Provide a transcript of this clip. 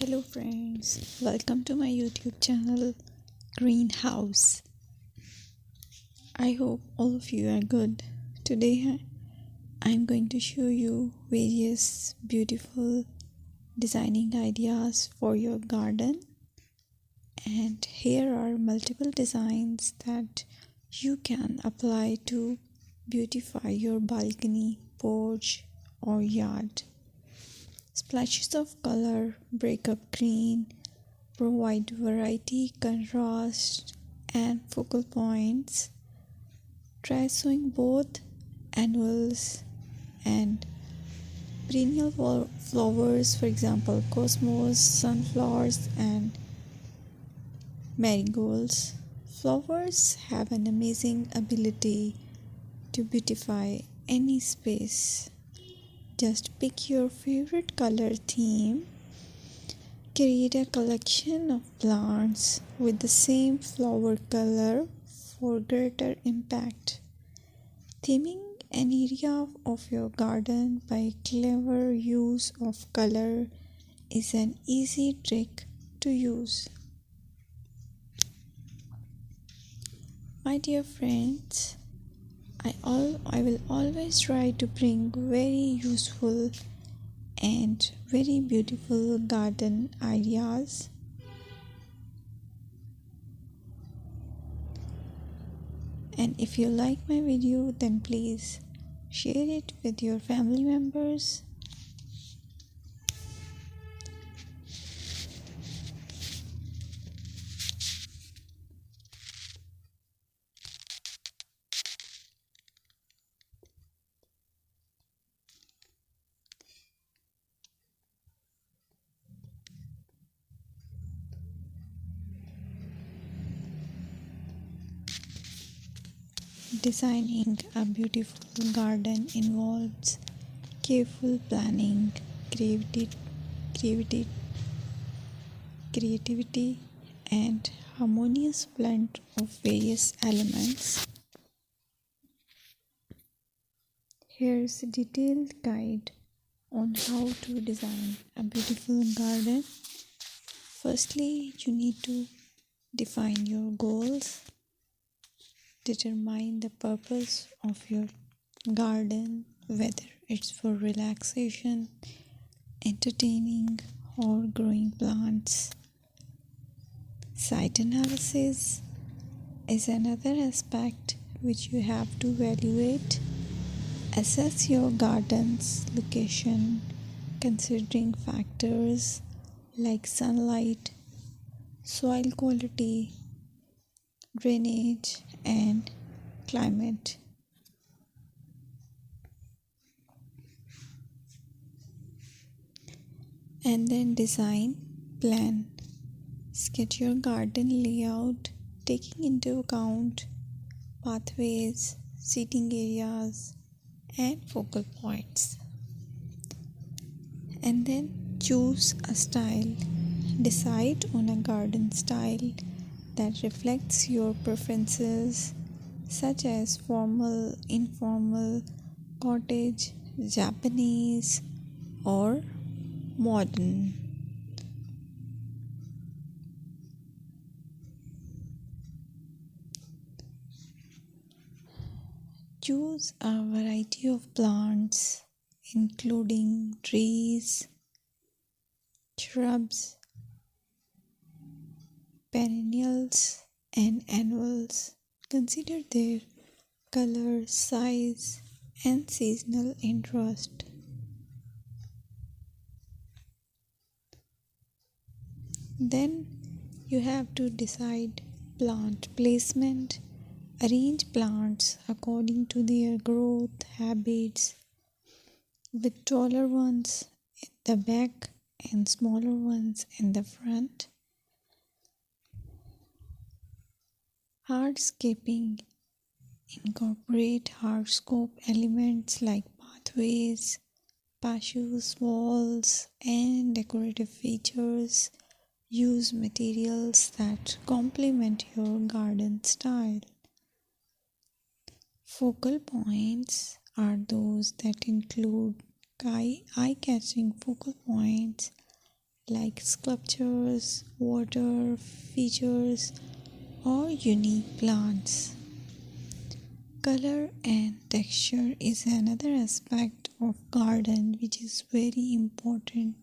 Hello friends, welcome to my YouTube channel Greenhouse. I hope all of you are good. Today I'm going to show you various beautiful designing ideas for your garden, and here are multiple designs that you can apply to beautify your balcony, porch or yard. Splashes of color break up green, provide variety, contrast, and focal points. Try sowing both annuals and perennial flowers, for example, cosmos, sunflowers, and marigolds. Flowers have an amazing ability to beautify any space. Just pick your favorite color theme. Create a collection of plants with the same flower color for greater impact. Theming an area of your garden by clever use of color is an easy trick to use. My dear friends, I will always try to bring very useful and very beautiful garden ideas. And if you like my video, then please share it with your family members. Designing a beautiful garden involves careful planning, creativity, creativity, and harmonious blend of various elements. Here's a detailed guide on how to design a beautiful garden. Firstly, you need to define your goals. Determine the purpose of your garden, whether it's for relaxation, entertaining, or growing plants. Site analysis is another aspect which you have to evaluate. Assess your garden's location, considering factors like sunlight, soil quality, drainage, and climate. And then design, plan. Sketch your garden layout, taking into account pathways, seating areas, and focal points. And then choose a style. Decide on a garden style that reflects your preferences, such as formal, informal, cottage, Japanese, or modern. Choose a variety of plants, including trees, shrubs, perennials, and annuals. Consider their color, size, and seasonal interest. Then you have to decide plant placement. Arrange plants according to their growth habits, with taller ones in the back and smaller ones in the front. Hardscaping. Incorporate hardscape elements like pathways, patios, walls, and decorative features. Use materials that complement your garden style. Focal points are those that include eye-catching focal points like sculptures, water features, or unique plants. Color and texture is another aspect of garden which is very important.